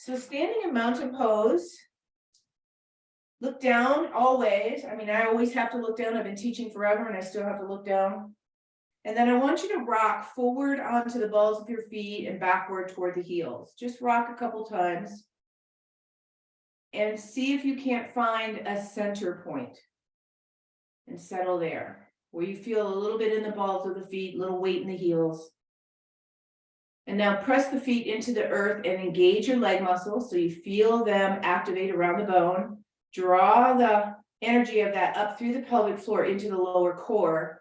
So standing in mountain pose, look down always. I mean, I always have to look down. I've been teaching forever and I still have to look down. And then I want you to rock forward onto the balls of your feet and backward toward the heels. Just rock a couple times. And see if you can't find a center point. And settle there, where you feel a little bit in the balls of the feet, a little weight in the heels. And now press the feet into the earth and engage your leg muscles so you feel them activate around the bone. Draw the energy of that up through the pelvic floor into the lower core.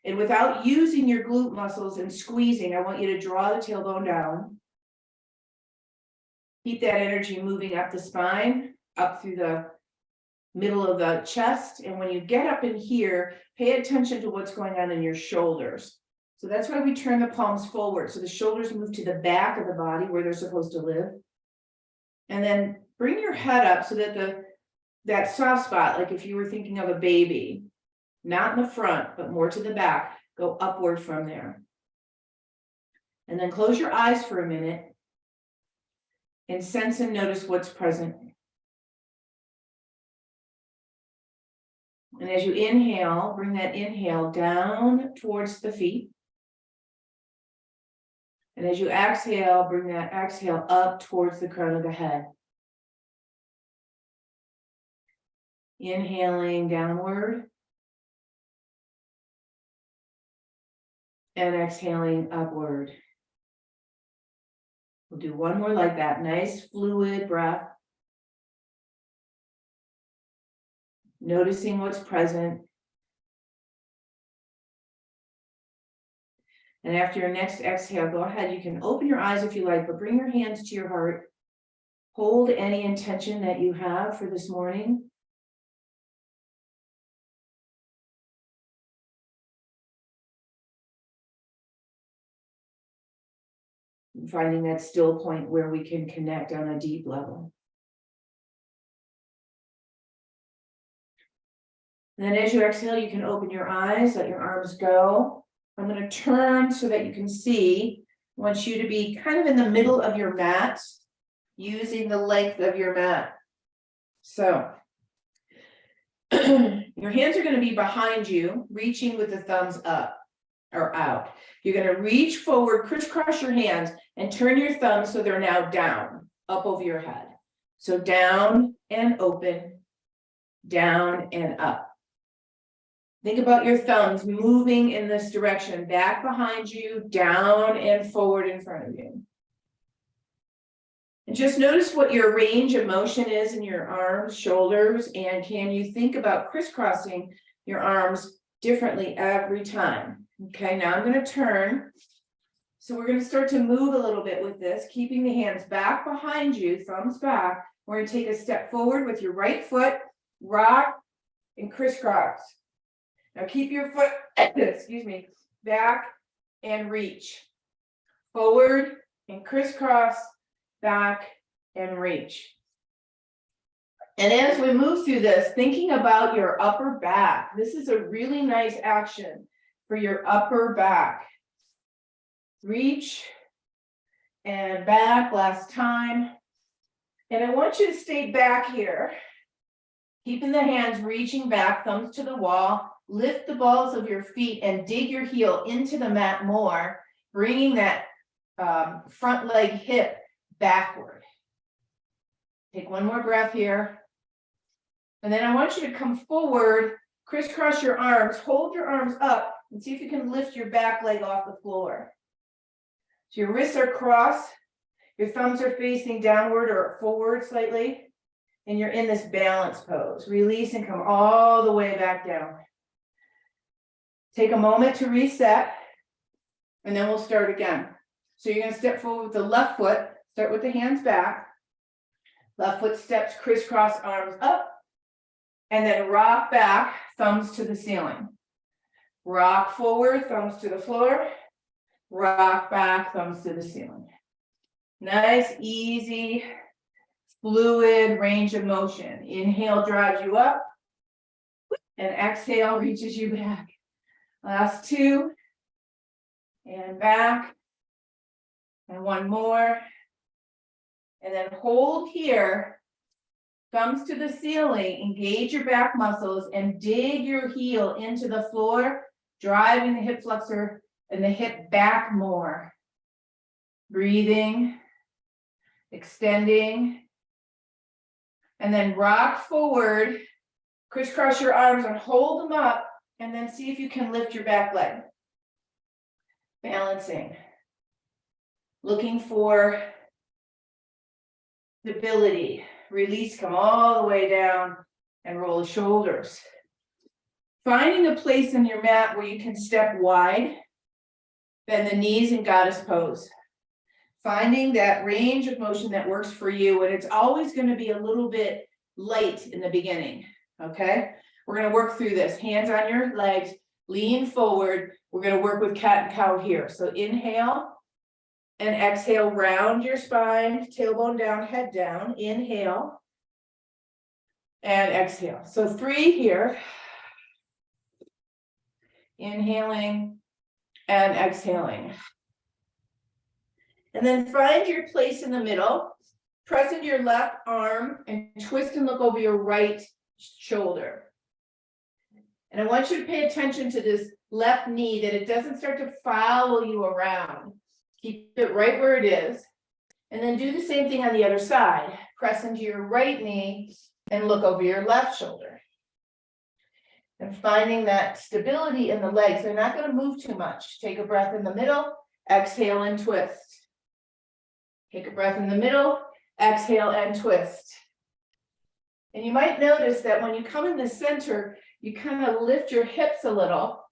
And without using your glute muscles and squeezing, I want you to draw the tailbone down. Keep that energy moving up the spine, up through the middle of the chest. And when you get up in here, pay attention to what's going on in your shoulders. So that's why we turn the palms forward. So the shoulders move to the back of the body where they're supposed to live. And then bring your head up so that that soft spot, like if you were thinking of a baby, not in the front, but more to the back, go upward from there. And then close your eyes for a minute and sense and notice what's present. And as you inhale, bring that inhale down towards the feet. And as you exhale, bring that exhale up towards the crown of the head. Inhaling downward. And exhaling upward. We'll do one more like that. Nice fluid breath. Noticing what's present. And after your next exhale, go ahead. You can open your eyes if you like, but bring your hands to your heart. Hold any intention that you have for this morning. And finding that still point where we can connect on a deep level. And then as you exhale, you can open your eyes, let your arms go. I'm going to turn so that you can see. I want you to be kind of in the middle of your mat, using the length of your mat. So your hands are going to be behind you, reaching with the thumbs up or out. You're going to reach forward, crisscross your hands, and turn your thumbs so they're now down, up over your head. So down and open, down and up. Think about your thumbs moving in this direction, back behind you, down and forward in front of you. And just notice what your range of motion is in your arms, shoulders, and can you think about crisscrossing your arms differently every time? Okay, now I'm going to turn. So we're going to start to move a little bit with this, keeping the hands back behind you, thumbs back. We're going to take a step forward with your right foot, rock, and crisscross. Now keep your foot, excuse me, back and reach. Forward and crisscross, back and reach. And as we move through this, thinking about your upper back, this is a really nice action for your upper back. Reach and back, last time. And I want you to stay back here, keeping the hands reaching back, thumbs to the wall. Lift the balls of your feet and dig your heel into the mat more, bringing that front leg hip backward. Take one more breath here. And then I want you to come forward, crisscross your arms, hold your arms up, and see if you can lift your back leg off the floor. So your wrists are crossed, your thumbs are facing downward or forward slightly, and you're in this balance pose. Release and come all the way back down. Take a moment to reset, and then we'll start again. So you're going to step forward with the left foot, start with the hands back. Left foot steps, crisscross arms up, and then rock back, thumbs to the ceiling. Rock forward, thumbs to the floor. Rock back, thumbs to the ceiling. Nice, easy, fluid range of motion. Inhale drives you up, and exhale reaches you back. Last two, and back, and one more, And then hold here, thumbs to the ceiling, engage your back muscles and dig your heel into the floor, driving the hip flexor and the hip back more. Breathing, extending, and then rock forward, crisscross your arms and hold them up, and then see if you can lift your back leg. Balancing, looking for stability. Release, come all the way down and roll the shoulders. Finding a place in your mat where you can step wide, bend the knees in goddess pose. Finding that range of motion that works for you, and it's always going to be a little bit light in the beginning, okay? We're going to work through this. Hands on your legs, lean forward. We're going to work with cat and cow here. So inhale and exhale, round your spine, tailbone down, head down. Inhale and exhale. So 3 here. Inhaling and exhaling. And then find your place in the middle. Press into your left arm and twist and look over your right shoulder. And I want you to pay attention to this left knee, that it doesn't start to follow you around. Keep it right where it is. And then do the same thing on the other side. Press into your right knee and look over your left shoulder. And finding that stability in the legs. They're not going to move too much. Take a breath in the middle, exhale and twist. Take a breath in the middle, exhale and twist. And you might notice that when you come in the center, you kind of lift your hips a little.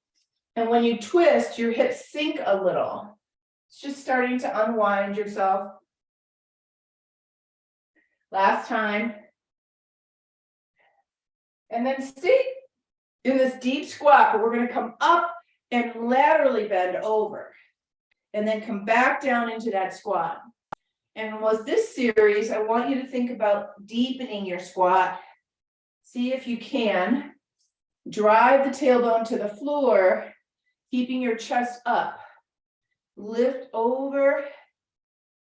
And when you twist, your hips sink a little. It's just starting to unwind yourself. Last time. And then stay in this deep squat, but we're going to come up and laterally bend over. And then come back down into that squat. And with this series, I want you to think about deepening your squat. See if you can drive the tailbone to the floor, keeping your chest up. Lift over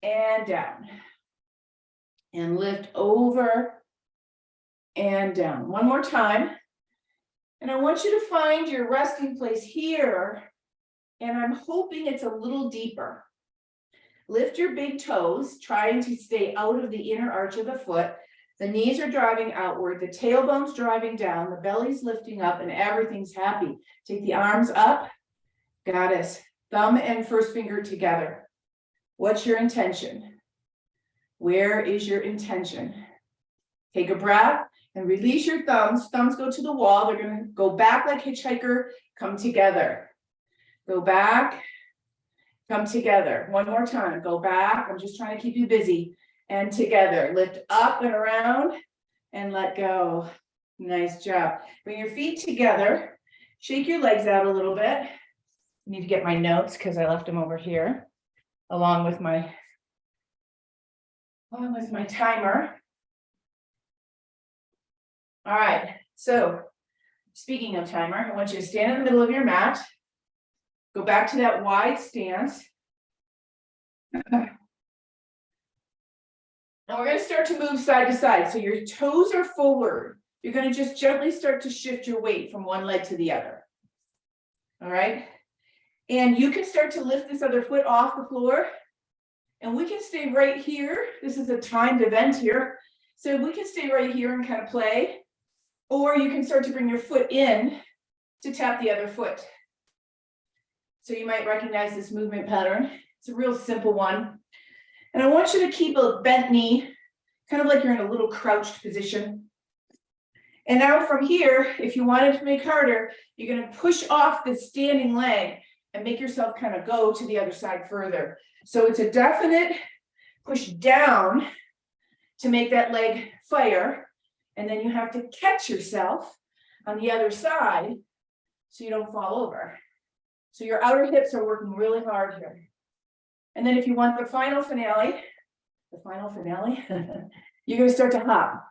and down. And lift over and down. One more time. And I want you to find your resting place here. And I'm hoping it's a little deeper. Lift your big toes, trying to stay out of the inner arch of the foot. The knees are driving outward, the tailbone's driving down, the belly's lifting up, and everything's happy. Take the arms up, goddess, thumb and first finger together. What's your intention? Where is your intention? Take a breath and release your thumbs. Thumbs go to the wall. They're going to go back like hitchhiker, come together. Go back. Come together. One more time. Go back. I'm just trying to keep you busy. And together. Lift up and around and let go. Nice job. Bring your feet together. Shake your legs out a little bit. I need to get my notes because I left them over here along with my timer. All right. So speaking of timer, I want you to stand in the middle of your mat. Go back to that wide stance. And we're going to start to move side to side. So your toes are forward. You're going to just gently start to shift your weight from one leg to the other. All right. And you can start to lift this other foot off the floor. And we can stay right here. This is a timed event here. So we can stay right here and kind of play. Or you can start to bring your foot in to tap the other foot. So you might recognize this movement pattern. It's a real simple one. And I want you to keep a bent knee, kind of like you're in a little crouched position. And now from here, if you wanted to make harder, you're going to push off the standing leg and make yourself kind of go to the other side further. So it's a definite push down to make that leg fire. And then you have to catch yourself on the other side so you don't fall over. So your outer hips are working really hard here. And then if you want the final finale, you're going to start to hop.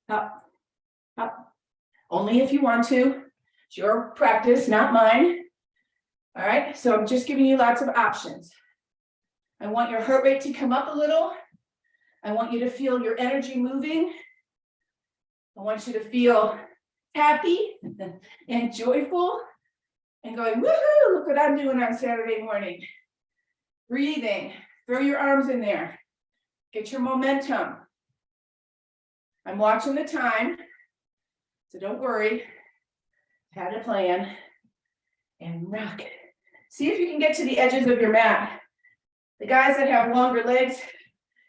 Hop, hop. Only if you want to. It's your practice, not mine. All right, so I'm just giving you lots of options. I want your heart rate to come up a little. I want you to feel your energy moving. I want you to feel happy and joyful and going, woohoo, look what I'm doing on Saturday morning. Breathing, throw your arms in there. Get your momentum. I'm watching the time, so don't worry. Had a plan and rock. See if you can get to the edges of your mat. The guys that have longer legs,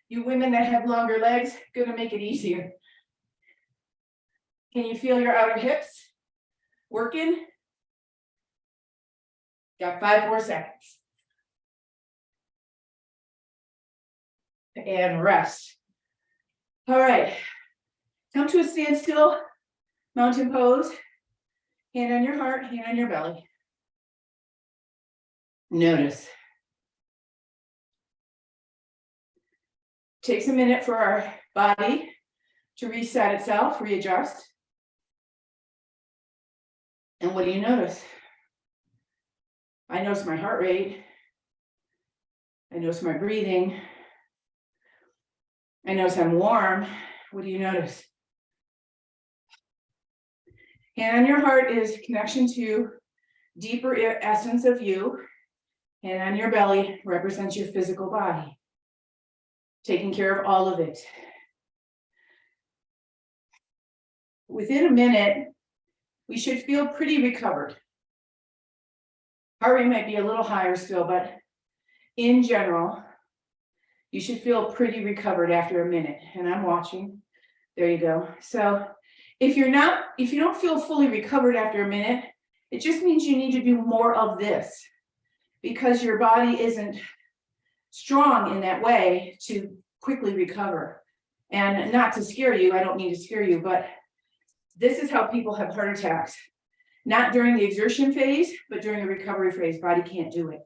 you women that have longer legs, gonna make it easier. Can you feel your outer hips working? Got 5 more seconds. And rest. All right, come to a standstill, mountain pose. Hand on your heart, hand on your belly. Notice. Takes a minute for our body to reset itself, readjust. And what do you notice? I notice my heart rate. I notice my breathing. I notice I'm warm. What do you notice? Hand on your heart is connection to deeper essence of you. Hand on your belly represents your physical body. Taking care of all of it. Within a minute, we should feel pretty recovered. Heart rate might be a little higher still, but in general, you should feel pretty recovered after a minute. And I'm watching. There you go. So if you don't feel fully recovered after a minute, it just means you need to do more of this because your body isn't strong in that way to quickly recover. And not to scare you, I don't mean to scare you, but this is how people have heart attacks. Not during the exertion phase, but during the recovery phase, body can't do it.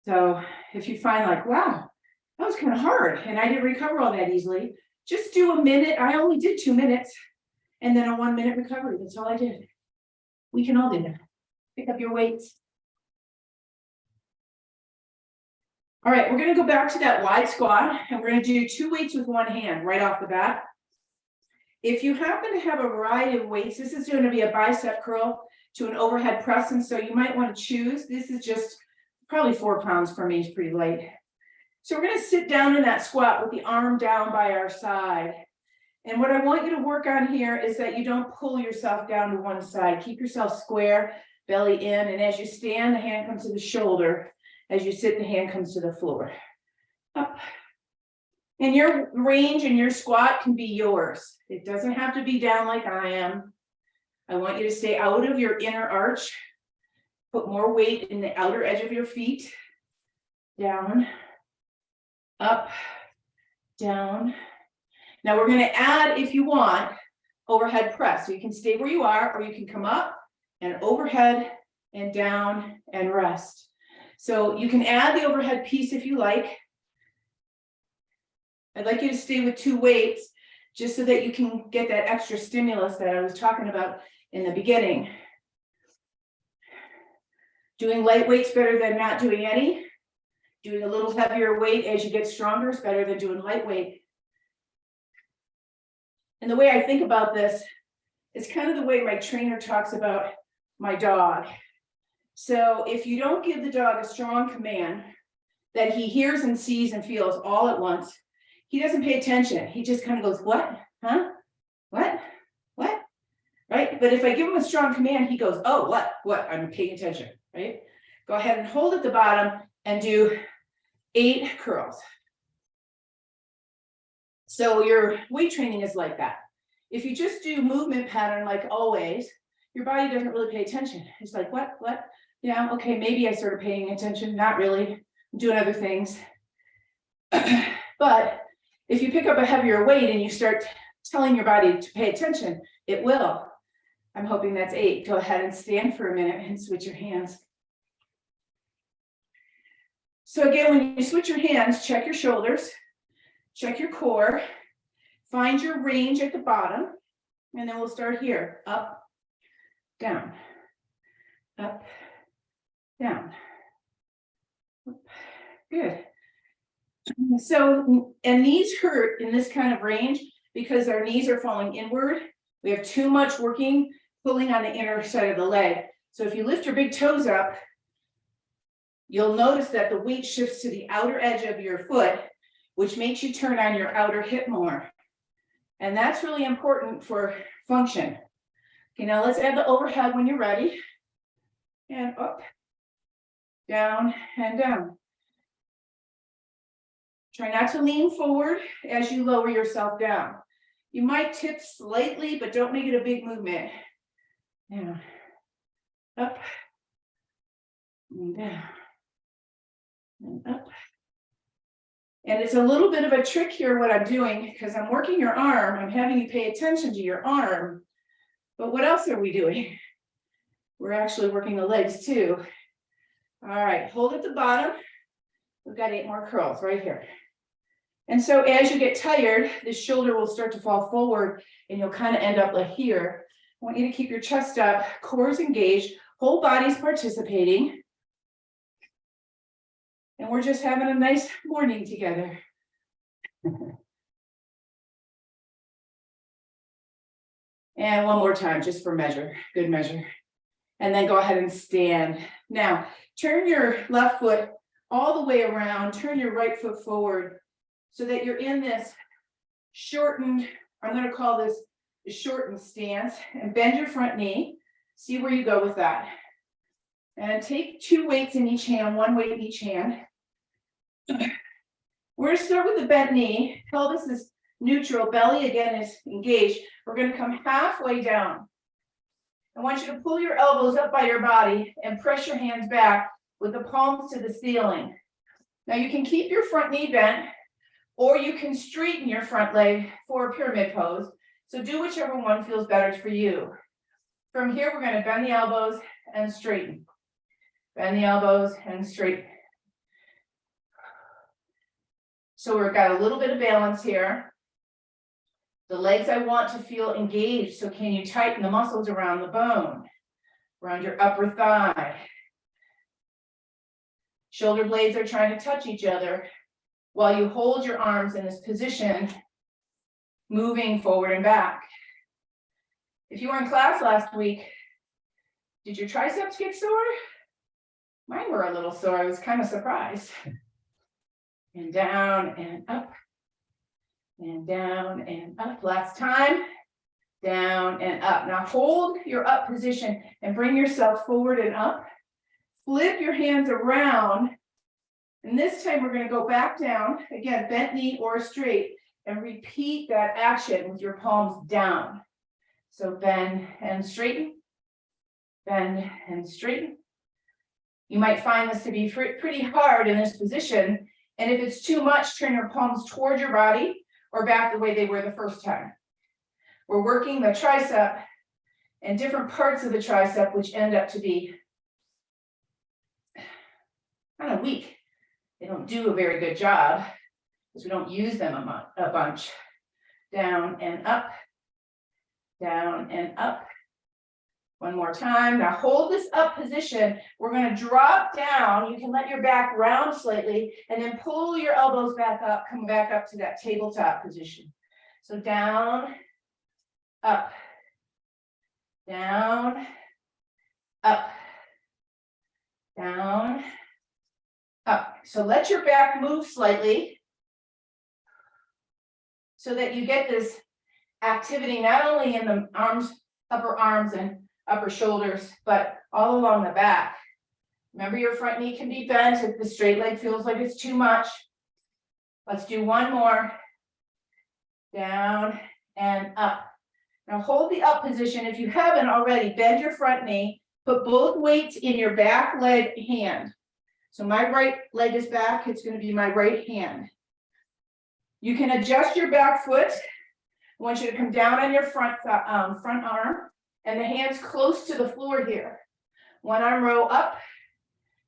So if you find like, wow, that was kind of hard and I didn't recover all that easily, just do a minute. I only did 2 minutes and then a 1 minute recovery. That's all I did. We can all do that. Pick up your weights. All right, we're going to go back to that wide squat and we're going to do 2 weights with 1 hand right off the bat. If you happen to have a variety of weights, this is going to be a bicep curl to an overhead press. And so you might want to choose. This is just probably 4 pounds for me, it's pretty light. So we're going to sit down in that squat with the arm down by our side. And what I want you to work on here is that you don't pull yourself down to one side. Keep yourself square, belly in. And as you stand, the hand comes to the shoulder. As you sit, the hand comes to the floor. Up. And your range and your squat can be yours. It doesn't have to be down like I am. I want you to stay out of your inner arch. Put more weight in the outer edge of your feet. Down, up, down. Now we're going to add, if you want, overhead press. So you can stay where you are, or you can come up and overhead and down and rest. So you can add the overhead piece if you like. I'd like you to stay with 2 weights just so that you can get that extra stimulus that I was talking about in the beginning. Doing light weights better than not doing any. Doing a little heavier weight as you get stronger is better than doing lightweight. And the way I think about this is kind of the way my trainer talks about my dog. So if you don't give the dog a strong command that he hears and sees and feels all at once, he doesn't pay attention. He just kind of goes, what? Huh? What? What? Right? But if I give him a strong command, he goes, oh, what? What? I'm paying attention, right? Go ahead and hold at the bottom and do 8 curls. So your weight training is like that. If you just do movement pattern like always, your body doesn't really pay attention. It's like, what? Yeah, okay, maybe I started paying attention. Not really. I'm doing other things. But if you pick up a heavier weight and you start telling your body to pay attention, it will. I'm hoping that's 8. Go ahead and stand for a minute and switch your hands. So again, when you switch your hands, check your shoulders, check your core, find your range at the bottom, and then we'll start here. Up, down, up, down. Good. So, and knees hurt in this kind of range because our knees are falling inward. We have too much working, pulling on the inner side of the leg. So if you lift your big toes up, you'll notice that the weight shifts to the outer edge of your foot, which makes you turn on your outer hip more. And that's really important for function. Okay, now let's add the overhead when you're ready. And up, down, and down. Try not to lean forward as you lower yourself down. You might tip slightly, but don't make it a big movement. Down, up, and down, and up. And it's a little bit of a trick here what I'm doing, because I'm working your arm. I'm having you pay attention to your arm. But what else are we doing? We're actually working the legs too. All right, hold at the bottom. We've got 8 more curls right here. And so as you get tired, the shoulder will start to fall forward and you'll kind of end up like here. I want you to keep your chest up, core is engaged, whole body's participating. And we're just having a nice morning together. And one more time, just for measure, good measure. And then go ahead and stand. Now, turn your left foot all the way around, turn your right foot forward so that you're in this shortened, I'm going to call this a shortened stance, and bend your front knee. See where you go with that. And take 2 weights in each hand, 1 weight in each hand. We're going to start with the bent knee. Pelvis is neutral, belly again is engaged. We're going to come halfway down. I want you to pull your elbows up by your body and press your hands back with the palms to the ceiling. Now you can keep your front knee bent, or you can straighten your front leg for a pyramid pose. So do whichever one feels better for you. From here, we're going to bend the elbows and straighten. Bend the elbows and straighten. So we've got a little bit of balance here. The legs I want to feel engaged. So can you tighten the muscles around the bone, around your upper thigh? Shoulder blades are trying to touch each other while you hold your arms in this position, moving forward and back. If you were in class last week, did your triceps get sore? Mine were a little sore. I was kind of surprised. And down and up. And down and up. Last time. Down and up. Now hold your up position and bring yourself forward and up. Flip your hands around. And this time we're going to go back down. Again, bent knee or straight. And repeat that action with your palms down. So bend and straighten. Bend and straighten. You might find this to be pretty hard in this position. And if it's too much, turn your palms toward your body or back the way they were the first time. We're working the tricep and different parts of the tricep, which end up to be kind of weak. They don't do a very good job because we don't use them a bunch. Down and up, down and up. One more time. Now hold this up position. We're going to drop down. You can let your back round slightly and then pull your elbows back up, come back up to that tabletop position. So down, up, down, up, down, up. So let your back move slightly so that you get this activity not only in the arms, upper arms and upper shoulders, but all along the back. Remember, your front knee can be bent if the straight leg feels like it's too much. Let's do one more. Down and up. Now hold the up position. If you haven't already, bend your front knee. Put both weights in your back leg hand. So my right leg is back. It's going to be my right hand. You can adjust your back foot. I want you to come down on your front arm. And the hands close to the floor here. One arm row up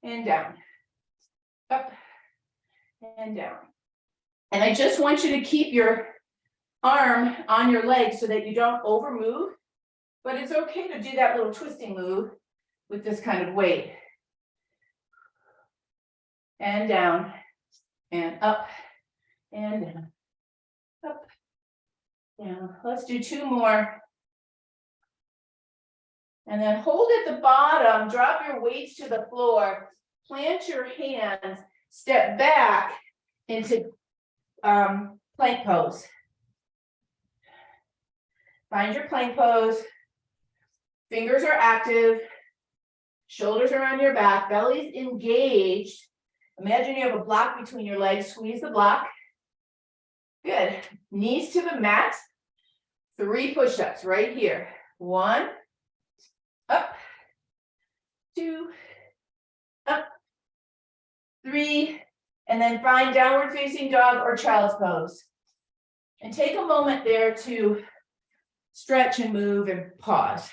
and down. Up and down. And I just want you to keep your arm on your leg so that you don't over move. But it's okay to do that little twisting move with this kind of weight. And down and up and down, up, down. Let's do 2 more. And then hold at the bottom, drop your weights to the floor, plant your hands, step back into plank pose. Find your plank pose. Fingers are active. Shoulders are on your back. Belly's engaged. Imagine you have a block between your legs. Squeeze the block. Good. Knees to the mat. 3 push-ups right here. 1, up, 2, up, 3, and then find downward facing dog or child's pose. And take a moment there to stretch and move and pause.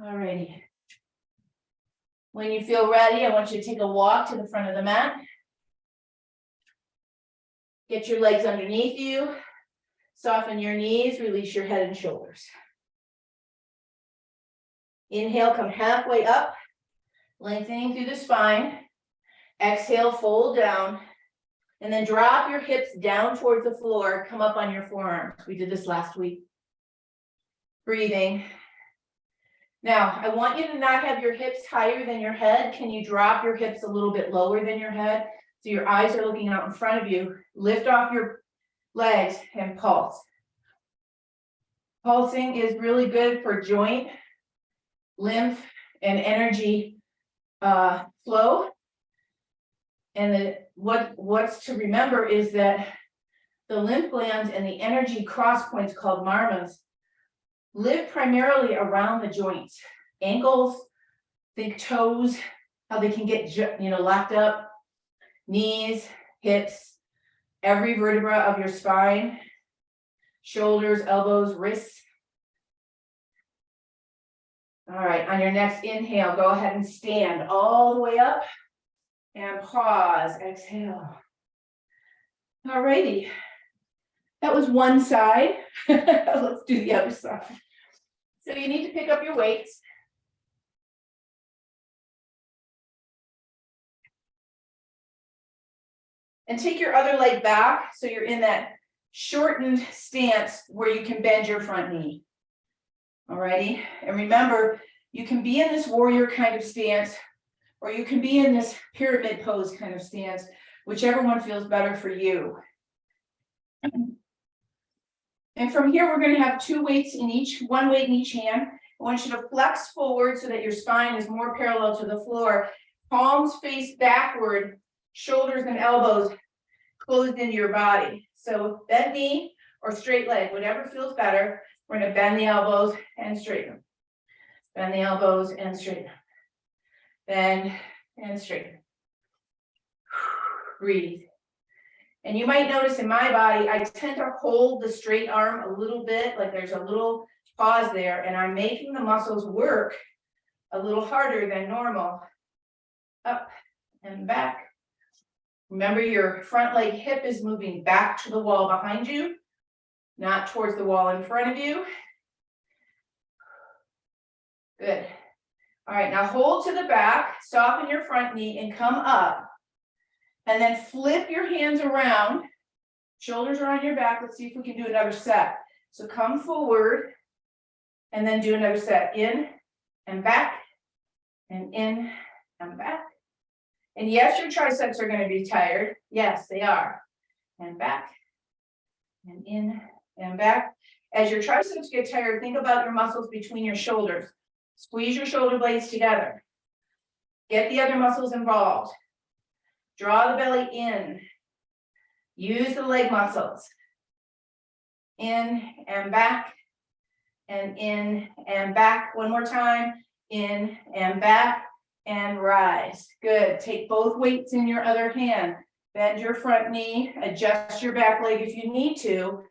All righty. When you feel ready, I want you to take a walk to the front of the mat. Get your legs underneath you. Soften your knees, release your head and shoulders. Inhale, come halfway up, lengthening through the spine. Exhale, fold down, and then drop your hips down towards the floor. Come up on your forearms. We did this last week. Breathing. Now, I want you to not have your hips higher than your head. Can you drop your hips a little bit lower than your head? So your eyes are looking out in front of you. Lift off your legs and pulse. Pulsing is really good for joint, lymph, and energy flow. And what's to remember is that the lymph glands and the energy cross points called marmas live primarily around the joints, ankles, think toes, how they can get locked up, knees, hips, every vertebra of your spine, shoulders, elbows, wrists. All right, on your next inhale, go ahead and stand all the way up and pause, exhale. All righty, that was one side. Let's do the other side. So you need to pick up your weights. And take your other leg back so you're in that shortened stance where you can bend your front knee. All righty, and remember, you can be in this warrior kind of stance, or you can be in this pyramid pose kind of stance, whichever one feels better for you. And from here, we're going to have 2 weights in each, 1 weight in each hand. I want you to flex forward so that your spine is more parallel to the floor. Palms face backward, shoulders and elbows closed into your body. So bent knee or straight leg, whatever feels better. We're going to bend the elbows and straighten them. Bend the elbows and straighten them. Bend and straighten. Breathe. And you might notice in my body, I tend to hold the straight arm a little bit, like there's a little pause there, and I'm making the muscles work a little harder than normal. Up and back. Remember, your front leg hip is moving back to the wall behind you, not towards the wall in front of you. Good. All right, now hold to the back, soften your front knee and come up. And then flip your hands around. Shoulders are on your back. Let's see if we can do another set. So come forward and then do another set. In and back and in and back. And yes, your triceps are going to be tired. Yes, they are. And back and in and back. As your triceps get tired, think about your muscles between your shoulders. Squeeze your shoulder blades together. Get the other muscles involved. Draw the belly in. Use the leg muscles. In and back and in and back. One more time. In and back and rise. Good. Take both weights in your other hand. Bend your front knee. Adjust your back leg if you need to,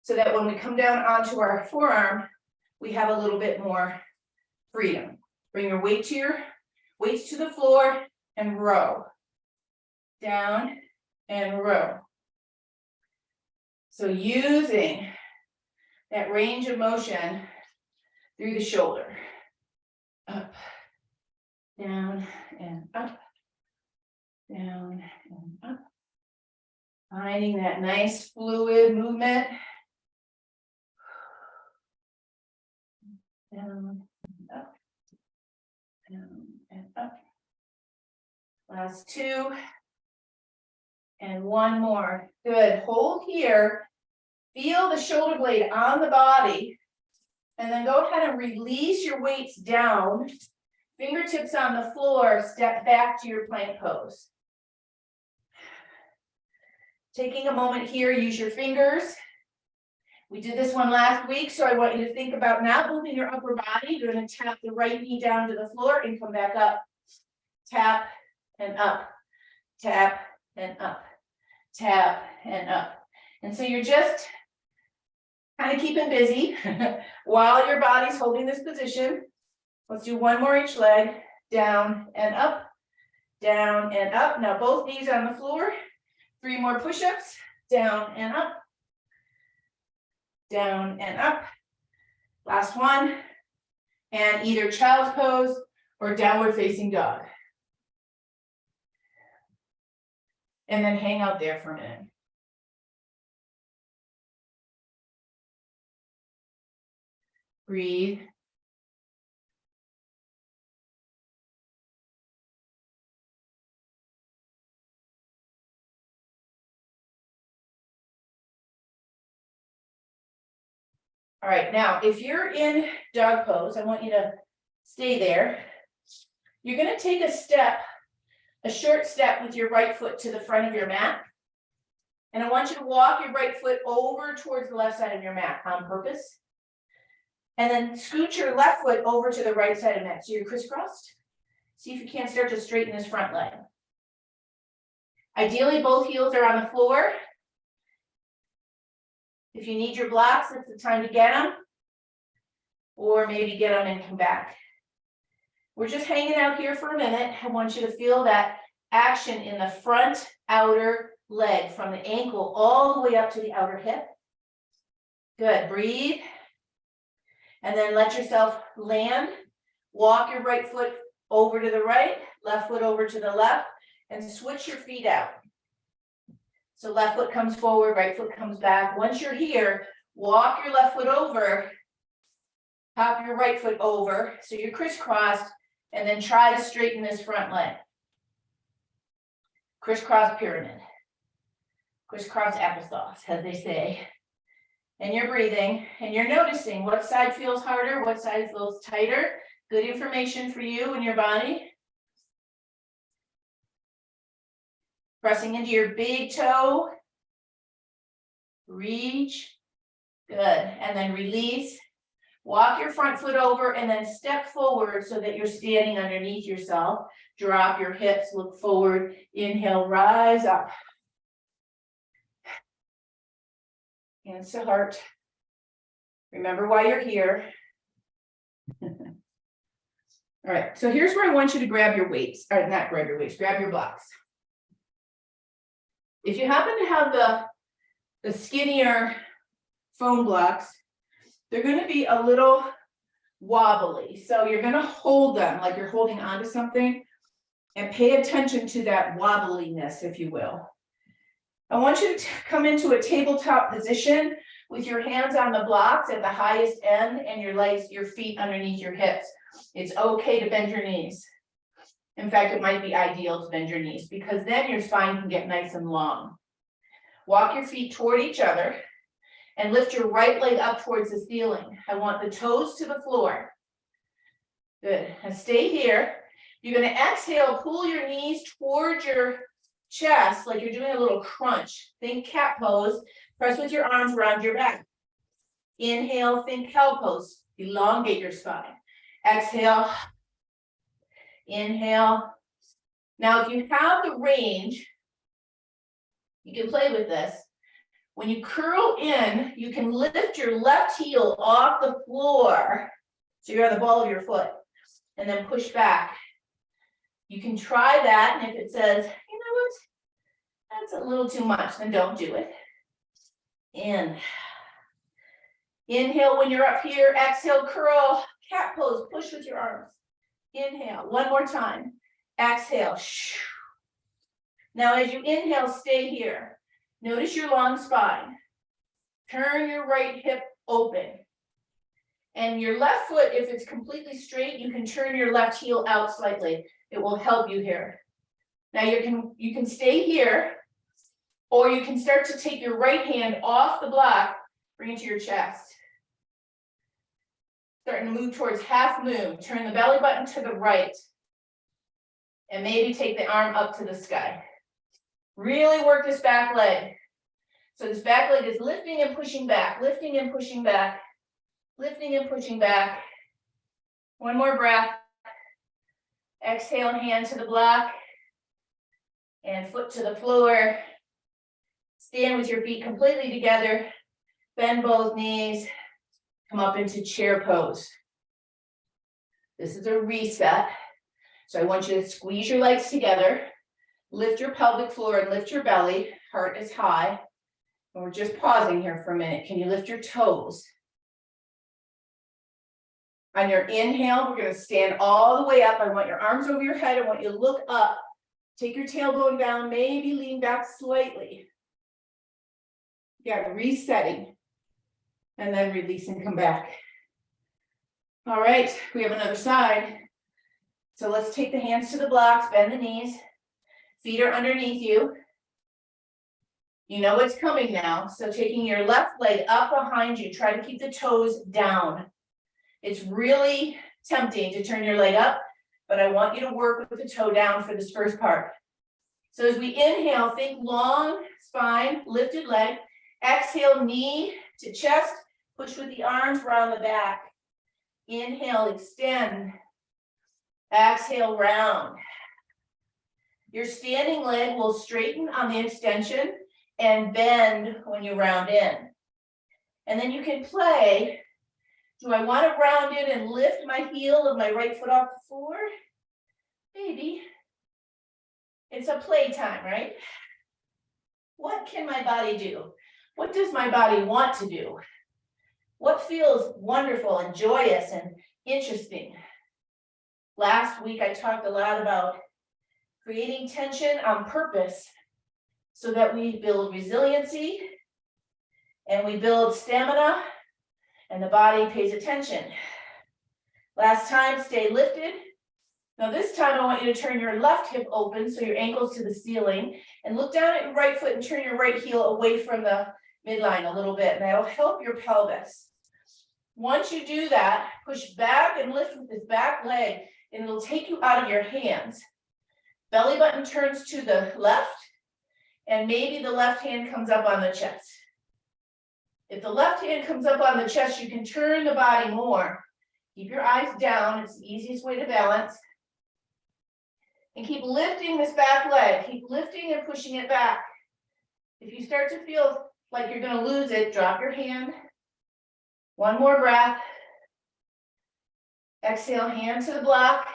so that when we come down onto our forearm, we have a little bit more freedom. Bring your weights to the floor and row. Down and row. So using that range of motion through the shoulder. Up, down, and up. Down and up. Finding that nice fluid movement. Down and up. Down and up. Last two. And one more. Good. Hold here. Feel the shoulder blade on the body. And then go ahead and release your weights down. Fingertips on the floor. Step back to your plank pose. Taking a moment here, use your fingers. We did this one last week, so I want you to think about now moving your upper body. You're going to tap the right knee down to the floor and come back up. Tap and up. Tap and up. Tap and up. And so you're just kind of keeping busy while your body's holding this position. Let's do one more each leg. Down and up. Down and up. Now both knees on the floor. 3 more push-ups, down and up, down and up. Last one, and either child's pose or downward facing dog. And then hang out there for a minute. Breathe. All right, now if you're in dog pose, I want you to stay there. You're going to take a step, a short step with your right foot to the front of your mat. And I want you to walk your right foot over towards the left side of your mat on purpose. And then scoot your left foot over to the right side of the mat. So you're crisscrossed. See if you can't start to straighten this front leg. Ideally, both heels are on the floor. If you need your blocks, it's the time to get them. Or maybe get them and come back. We're just hanging out here for a minute. I want you to feel that action in the front outer leg from the ankle all the way up to the outer hip. Good, breathe. And then let yourself land. Walk your right foot over to the right, left foot over to the left, and switch your feet out. So left foot comes forward, right foot comes back. Once you're here, walk your left foot over, hop your right foot over, so you're crisscrossed, and then try to straighten this front leg. Crisscross pyramid. Crisscross applesauce, as they say. And you're breathing, and you're noticing what side feels harder, what side feels tighter. Good information for you and your body. Pressing into your big toe. Reach. Good. And then release. Walk your front foot over and then step forward so that you're standing underneath yourself. Drop your hips, look forward. Inhale, rise up. Hands to heart. Remember why you're here. All right, so here's where I want you to grab your weights, or not grab your weights, grab your blocks. If you happen to have the skinnier foam blocks, they're going to be a little wobbly. So you're going to hold them like you're holding onto something and pay attention to that wobbliness, if you will. I want you to come into a tabletop position with your hands on the blocks at the highest end and your legs, your feet underneath your hips. It's okay to bend your knees. In fact, it might be ideal to bend your knees because then your spine can get nice and long. Walk your feet toward each other and lift your right leg up towards the ceiling. I want the toes to the floor. Good. And stay here. You're going to exhale, pull your knees towards your chest like you're doing a little crunch. Think cat pose. Press with your arms around your back. Inhale, think cow pose. Elongate your spine. Exhale. Inhale. Now, if you have the range, you can play with this. When you curl in, you can lift your left heel off the floor. So you're on the ball of your foot. And then push back. You can try that. And if it says, you know what, that's a little too much, then don't do it. In. Inhale when you're up here. Exhale, curl, cat pose, push with your arms. Inhale, one more time. Exhale. Now as you inhale, stay here. Notice your long spine. Turn your right hip open. And your left foot, if it's completely straight, you can turn your left heel out slightly. It will help you here. Now you can stay here, or you can start to take your right hand off the block, bring it to your chest. Starting to move towards half moon. Turn the belly button to the right. And maybe take the arm up to the sky. Really work this back leg. So this back leg is lifting and pushing back, lifting and pushing back, lifting and pushing back. One more breath. Exhale, hand to the block. And foot to the floor. Stand with your feet completely together. Bend both knees. Come up into chair pose. This is a reset. So I want you to squeeze your legs together. Lift your pelvic floor and lift your belly. Heart is high. And we're just pausing here for a minute. Can you lift your toes? On your inhale, we're going to stand all the way up. I want your arms over your head. I want you to look up. Take your tailbone down, maybe lean back slightly. Yeah, resetting. And then release and come back. All right, we have another side. So let's take the hands to the blocks, bend the knees. Feet are underneath you. You know what's coming now. So taking your left leg up behind you, try to keep the toes down. It's really tempting to turn your leg up, but I want you to work with the toe down for this first part. So as we inhale, think long spine, lifted leg. Exhale, knee to chest. Push with the arms around the back. Inhale, extend. Exhale, round. Your standing leg will straighten on the extension and bend when you round in. And then you can play. Do I want to round in and lift my heel of my right foot off the floor? Maybe. It's a play time, right? What can my body do? What does my body want to do? What feels wonderful and joyous and interesting? Last week, I talked a lot about creating tension on purpose so that we build resiliency and we build stamina and the body pays attention. Last time, stay lifted. Now this time, I want you to turn your left hip open so your ankle's to the ceiling and look down at your right foot and turn your right heel away from the midline a little bit, and that'll help your pelvis. Once you do that, push back and lift with this back leg, and it'll take you out of your hands. Belly button turns to the left, and maybe the left hand comes up on the chest. If the left hand comes up on the chest, you can turn the body more. Keep your eyes down. It's the easiest way to balance. And keep lifting this back leg. Keep lifting and pushing it back. If you start to feel like you're going to lose it, drop your hand. One more breath. Exhale, hand to the block.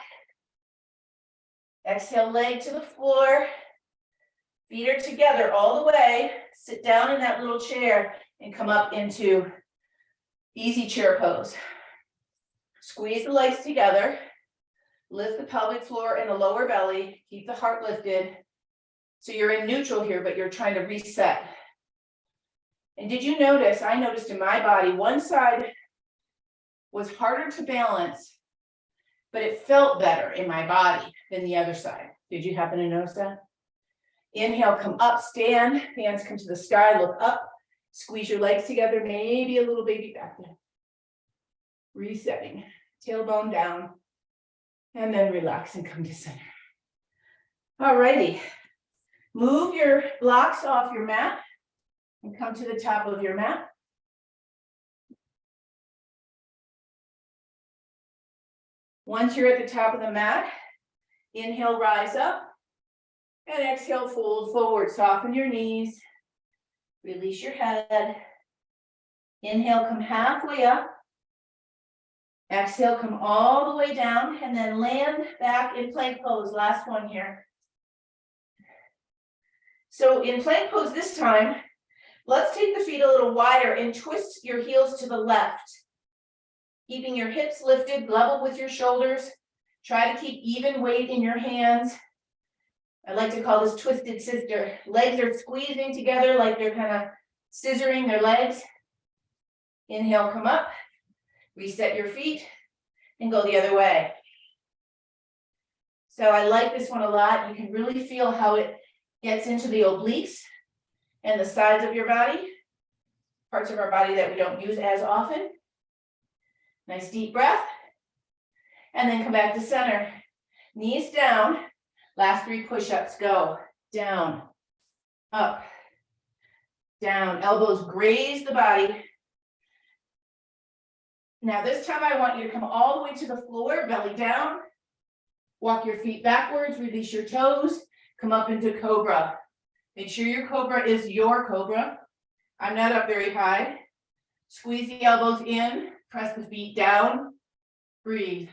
Exhale, leg to the floor. Feet are together all the way. Sit down in that little chair and come up into easy chair pose. Squeeze the legs together. Lift the pelvic floor and the lower belly. Keep the heart lifted. So you're in neutral here, but you're trying to reset. And did you notice, I noticed in my body, one side was harder to balance, but it felt better in my body than the other side. Did you happen to notice that? Inhale, come up, stand, hands come to the sky, look up, squeeze your legs together, maybe a little baby back there. Resetting, tailbone down, and then relax and come to center. All righty, move your blocks off your mat and come to the top of your mat. Once you're at the top of the mat, inhale, rise up, and exhale, fold forward, soften your knees, release your head. Inhale, come halfway up. Exhale, come all the way down, and then land back in plank pose, last one here. So in plank pose this time, Let's take the feet a little wider and twist your heels to the left. Keeping your hips lifted, level with your shoulders. Try to keep even weight in your hands. I like to call this twisted sister. Legs are squeezing together like they're kind of scissoring their legs. Inhale, come up. Reset your feet and go the other way. So I like this one a lot. You can really feel how it gets into the obliques and the sides of your body, parts of our body that we don't use as often. Nice deep breath. And then come back to center. Knees down. Last 3 push-ups. Go. Down, up, down. Elbows graze the body. Now this time I want you to come all the way to the floor, belly down. Walk your feet backwards, release your toes, come up into cobra. Make sure your cobra is your cobra. I'm not up very high. Squeeze the elbows in, press the feet down, breathe.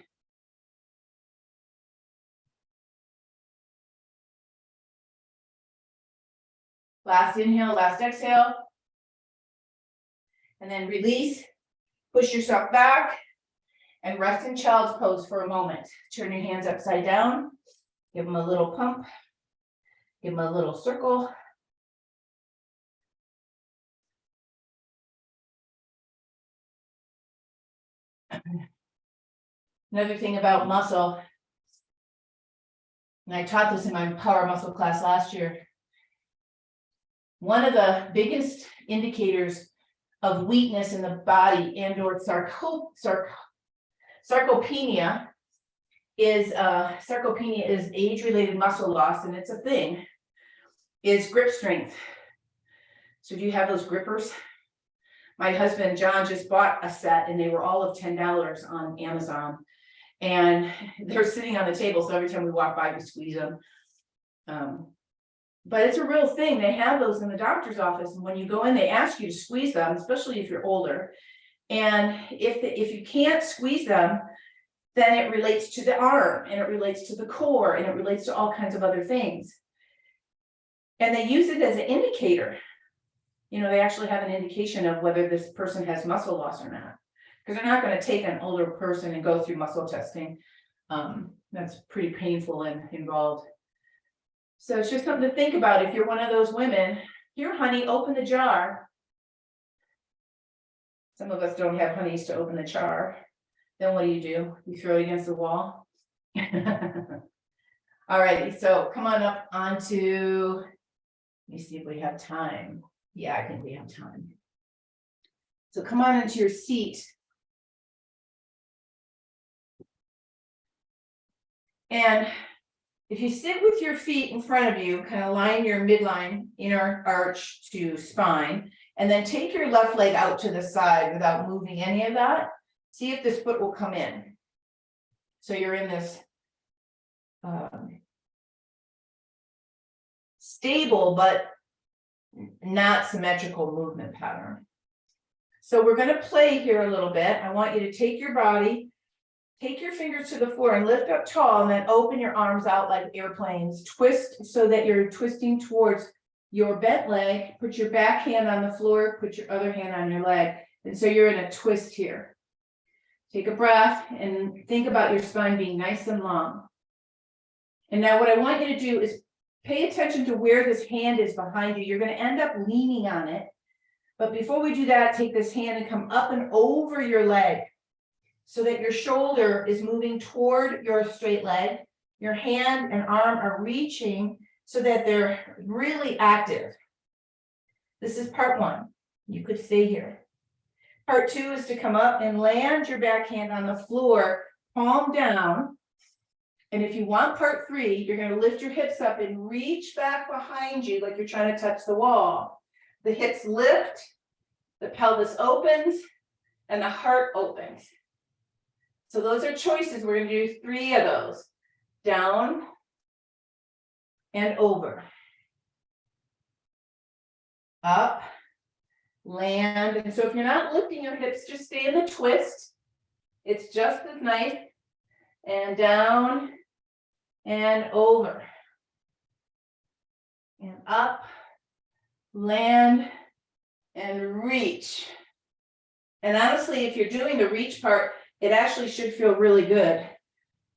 Last inhale, last exhale. And then release, push yourself back, and rest in child's pose for a moment. Turn your hands upside down, give them a little pump, give them a little circle. Another thing about muscle, and I taught this in my power muscle class last year, one of the biggest indicators of weakness in the body and or sarcopenia is age-related muscle loss, and it's a thing, is grip strength. So do you have those grippers? My husband, John, just bought a set and they were all of $10 on Amazon. And they're sitting on the table, so every time we walk by, we squeeze them. But it's a real thing. They have those in the doctor's office. And when you go in, they ask you to squeeze them, especially if you're older. And if you can't squeeze them, then it relates to the arm, and it relates to the core, and it relates to all kinds of other things. And they use it as an indicator. You know, they actually have an indication of whether this person has muscle loss or not. Because they're not going to take an older person and go through muscle testing. That's pretty painful and involved. So it's just something to think about. If you're one of those women, here, honey, open the jar. Some of us don't have honeys to open the jar. Then what do? You throw it against the wall. All righty, so come on up onto, let me see if we have time. Yeah, I think we have time. So come on into your seat. And if you sit with your feet in front of you, kind of line your midline, inner arch to spine, and then take your left leg out to the side without moving any of that. See if this foot will come in. So you're in this stable but not symmetrical movement pattern. So we're going to play here a little bit. I want you to take your body, take your fingers to the floor and lift up tall, and then open your arms out like airplanes. Twist so that you're twisting towards your bent leg. Put your back hand on the floor, put your other hand on your leg. And so you're in a twist here. Take a breath and think about your spine being nice and long. And now what I want you to do is pay attention to where this hand is behind you. You're going to end up leaning on it. But before we do that, take this hand and come up and over your leg so that your shoulder is moving toward your straight leg. Your hand and arm are reaching so that they're really active. This is part 1. You could stay here. Part 2 is to come up and land your back hand on the floor, palm down. And if you want part 3, you're going to lift your hips up and reach back behind you like you're trying to touch the wall. The hips lift, the pelvis opens, and the heart opens. So those are choices. We're going to do 3 of those. Down and over. Up, land. And so if you're not lifting your hips, just stay in the twist. It's just as nice. And down and over. And up, land, and reach. And honestly, if you're doing the reach part, it actually should feel really good.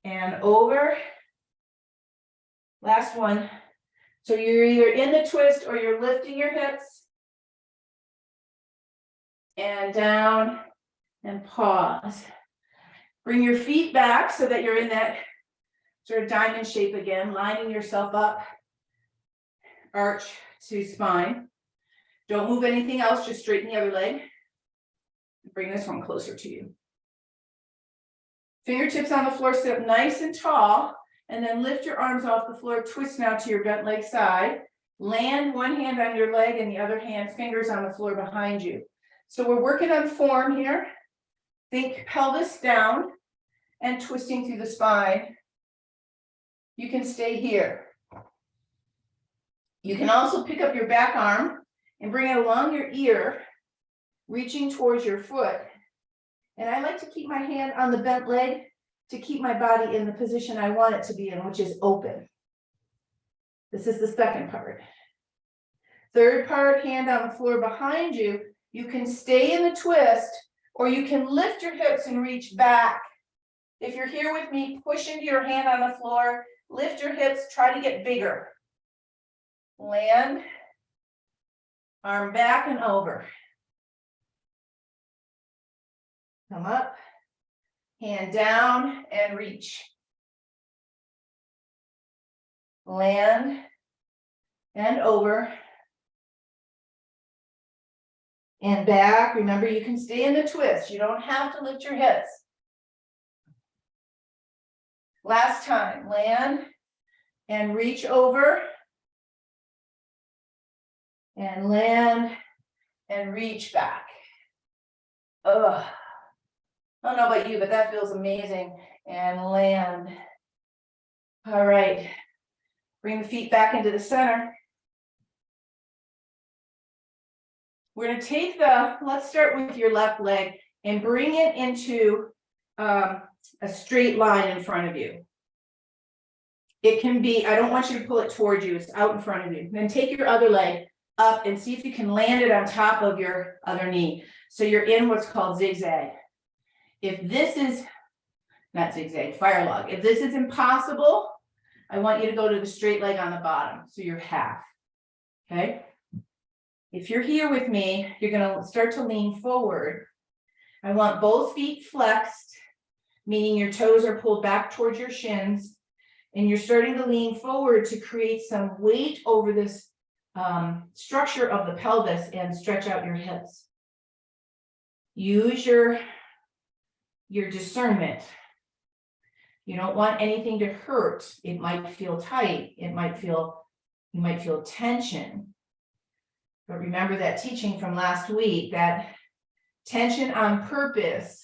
And over. Last one. So you're either in the twist or you're lifting your hips. And down and pause. Bring your feet back so that you're in that sort of diamond shape again, lining yourself up, arch to spine. Don't move anything else, just straighten the other leg. Bring this one closer to you. Fingertips on the floor, sit up nice and tall, and then lift your arms off the floor, twist now to your bent leg side. Land one hand on your leg and the other hand, fingers on the floor behind you. So we're working on form here. Think pelvis down and twisting through the spine. You can stay here. You can also pick up your back arm and bring it along your ear, reaching towards your foot. And I like to keep my hand on the bent leg to keep my body in the position I want it to be in, which is open. This is the second part. Third part, hand on the floor behind you. You can stay in the twist, or you can lift your hips and reach back. If you're here with me, push into your hand on the floor, lift your hips, try to get bigger. Land, arm back and over. Come up, hand down and reach. Land and over. And back. Remember, you can stay in the twist. You don't have to lift your hips. Last time, land and reach over. And land and reach back. Ugh. I don't know about you, but that feels amazing. And land. All right. Bring the feet back into the center. We're going to take let's start with your left leg and bring it into a straight line in front of you. It can be, I don't want you to pull it towards you, it's out in front of you. Then take your other leg up and see if you can land it on top of your other knee. So you're in what's called zigzag. If this is, not zigzag, fire log. If this is impossible, I want you to go to the straight leg on the bottom. So you're half, okay? If you're here with me, you're going to start to lean forward. I want both feet flexed, meaning your toes are pulled back towards your shins, and you're starting to lean forward to create some weight over this structure of the pelvis and stretch out your hips. Use your discernment. You don't want anything to hurt. It might feel tight. You might feel tension. But remember that teaching from last week, that tension on purpose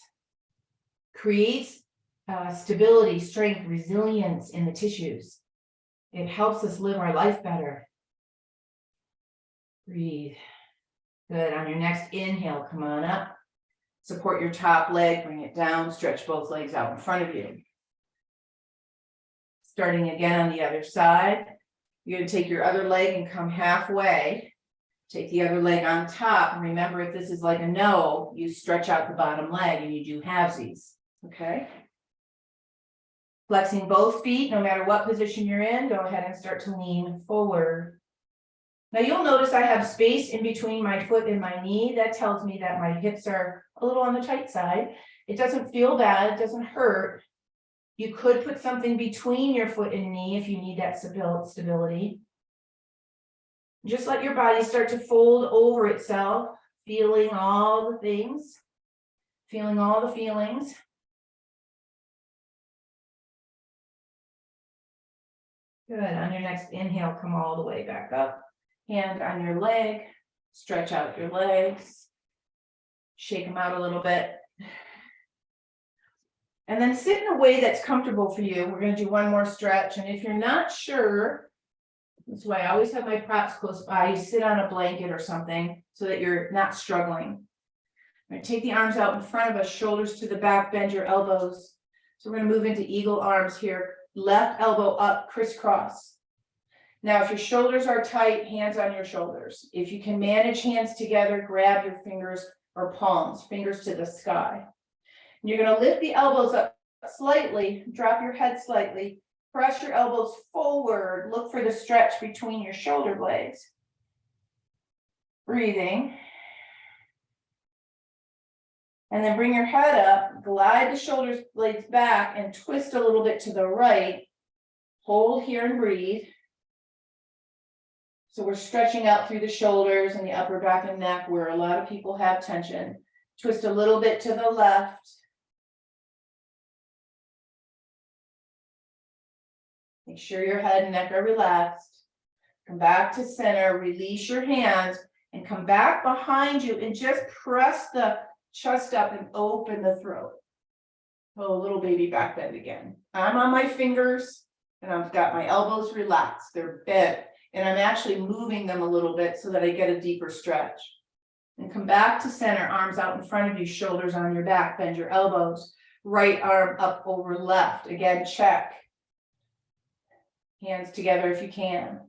creates stability, strength, resilience in the tissues. It helps us live our life better. Breathe. Good. On your next inhale, come on up. Support your top leg, bring it down, stretch both legs out in front of you. Starting again on the other side, you're going to take your other leg and come halfway. Take the other leg on top. And remember, if this is like a no, you stretch out the bottom leg and you do halvesies. Okay? Flexing both feet, no matter what position you're in, go ahead and start to lean forward. Now you'll notice I have space in between my foot and my knee. That tells me that my hips are a little on the tight side. It doesn't feel bad, it doesn't hurt. You could put something between your foot and knee if you need that stability. Just let your body start to fold over itself, feeling all the things, feeling all the feelings. Good. On your next inhale, come all the way back up. Hand on your leg, stretch out your legs, shake them out a little bit. And then sit in a way that's comfortable for you. We're going to do one more stretch. And if you're not sure, that's why I always have my props close by. You sit on a blanket or something so that you're not struggling. Right, take the arms out in front of us, shoulders to the back, bend your elbows. So we're going to move into eagle arms here. Left elbow up, crisscross. Now, if your shoulders are tight, hands on your shoulders. If you can manage hands together, grab your fingers or palms, fingers to the sky. And you're going to lift the elbows up slightly, drop your head slightly, press your elbows forward, look for the stretch between your shoulder blades. Breathing. And then bring your head up, glide the shoulder blades back and twist a little bit to the right. Hold here and breathe. So we're stretching out through the shoulders and the upper back and neck where a lot of people have tension. Twist a little bit to the left. Make sure your head and neck are relaxed. Come back to center, release your hands and come back behind you and just press the chest up and open the throat. Oh, little baby back bend again. I'm on my fingers and I've got my elbows relaxed. They're bent and I'm actually moving them a little bit so that I get a deeper stretch. And come back to center, arms out in front of you, shoulders on your back, bend your elbows. Right arm up over left. Again, check. Hands together if you can.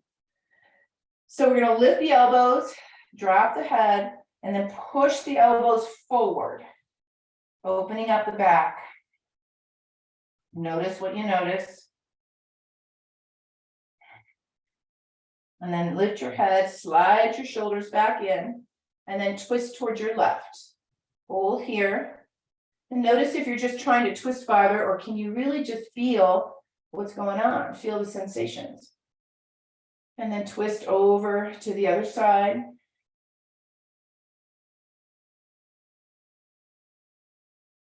So we're going to lift the elbows, drop the head, and then push the elbows forward, opening up the back. Notice what you notice. And then lift your head, slide your shoulders back in, and then twist towards your left. Hold here. And notice if you're just trying to twist farther, or can you really just feel what's going on? Feel the sensations. And then twist over to the other side.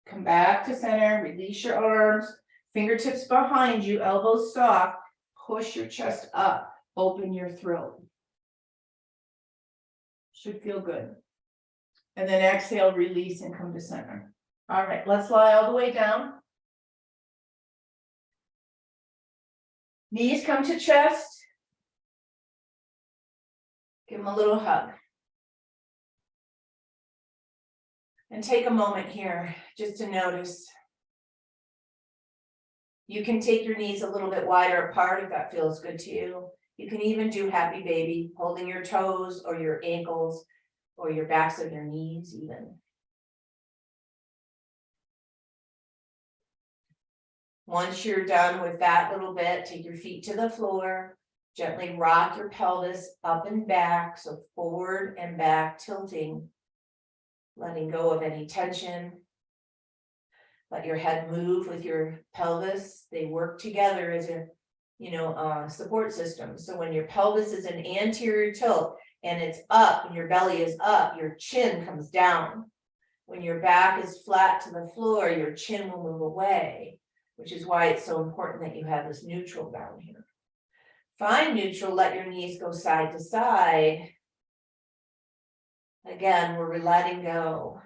Come back to center, release your arms, fingertips behind you, elbows soft, push your chest up, open your throat. Should feel good. And then exhale, release, and come to center. All right, let's lie all the way down. Knees come to chest. Give them a little hug. And take a moment here just to notice. You can take your knees a little bit wider apart if that feels good to you. You can even do happy baby, holding your toes or your ankles or your backs of your knees even. Once you're done with that little bit, take your feet to the floor. Gently rock your pelvis up and back, so forward and back, tilting. Letting go of any tension. Let your head move with your pelvis. They work together as a, support system. So when your pelvis is an anterior tilt and it's up and your belly is up, your chin comes down. When your back is flat to the floor, your chin will move away, which is why it's so important that you have this neutral down here. Find neutral, let your knees go side to side. Again, we're letting go.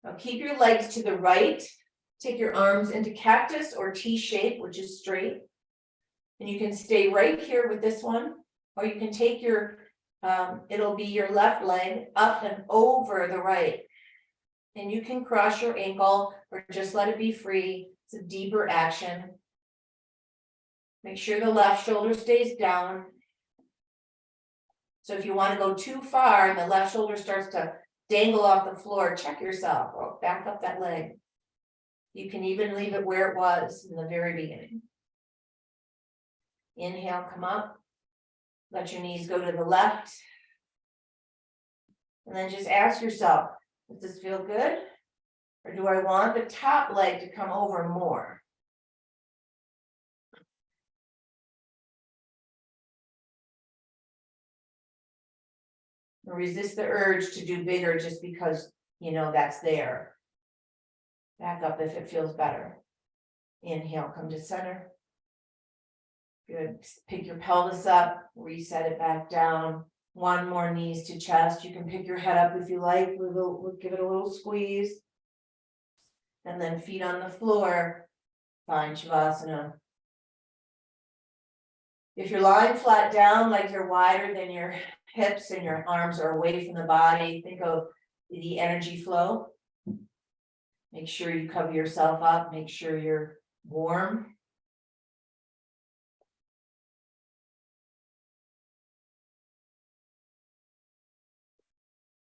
Now keep your legs to the right. Take your arms into cactus or T shape, which is straight. And you can stay right here with this one, or you can take your, it'll be your left leg up and over the right. And you can cross your ankle or just let it be free. It's a deeper action. Make sure the left shoulder stays down. So if you want to go too far and the left shoulder starts to dangle off the floor, check yourself. Or back up that leg. You can even leave it where it was in the very beginning. Inhale, come up. Let your knees go to the left. And then just ask yourself, does this feel good? Or do I want the top leg to come over more? Resist the urge to do bigger just because, that's there. Back up if it feels better. Inhale, come to center. Good. Pick your pelvis up, reset it back down. One more, knees to chest. You can pick your head up if you like. We'll give it a little squeeze. And then feet on the floor. Find Shavasana. If you're lying flat down, legs are wider than your hips and your arms are away from the body, think of the energy flow. Make sure you cover yourself up. Make sure you're warm.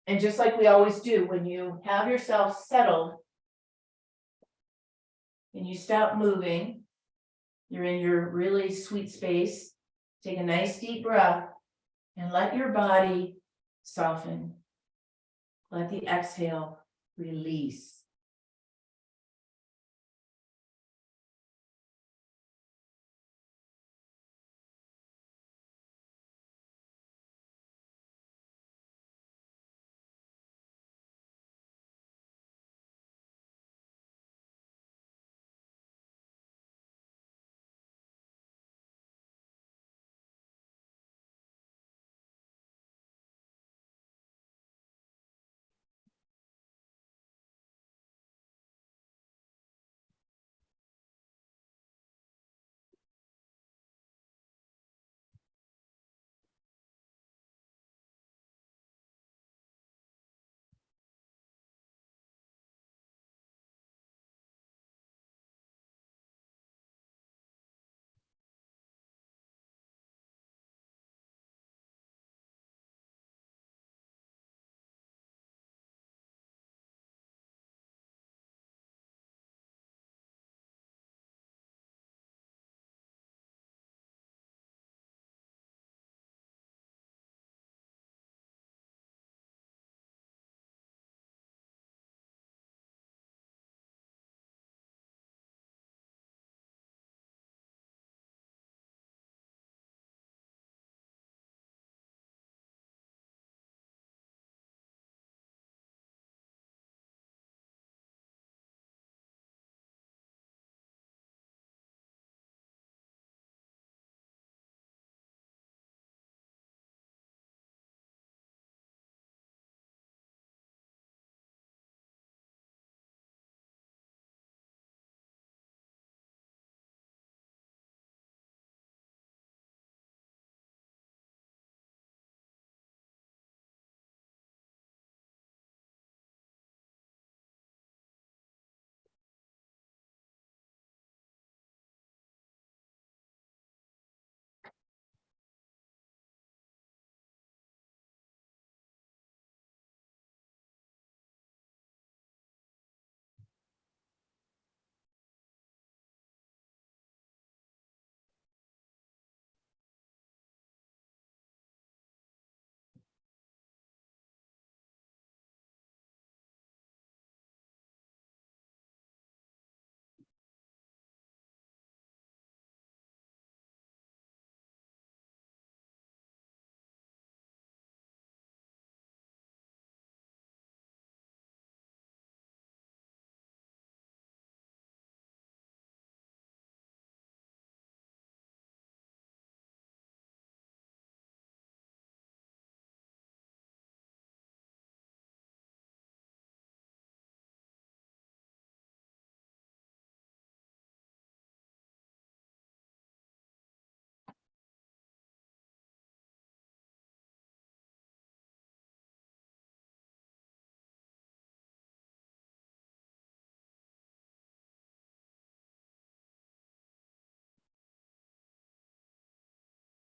And just like we always do, when you have yourself settled and you stop moving, you're in your really sweet space, take a nice deep breath and let your body soften. Let the exhale release.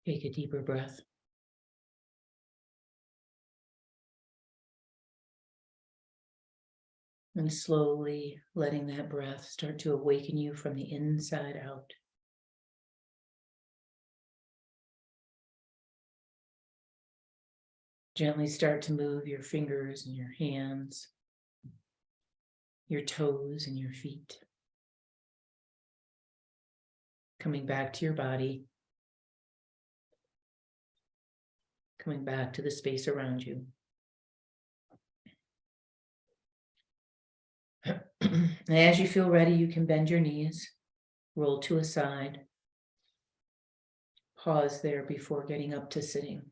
Take a deeper breath. And slowly letting that breath start to awaken you from the inside out. Gently start to move your fingers and your hands, your toes and your feet. Coming back to your body. Coming back to the space around you. And as you feel ready, you can bend your knees, roll to a side. Pause there before getting up to sitting.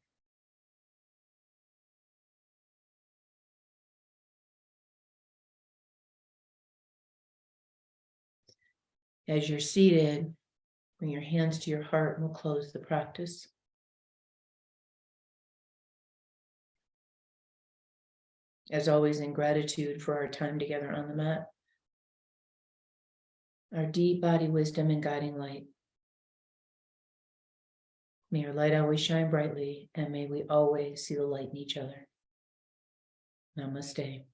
As you're seated, bring your hands to your heart and we'll close the practice. As always, in gratitude for our time together on the mat. our deep body wisdom and guiding light. May our light always shine brightly, and may we always see the light in each other. Namaste.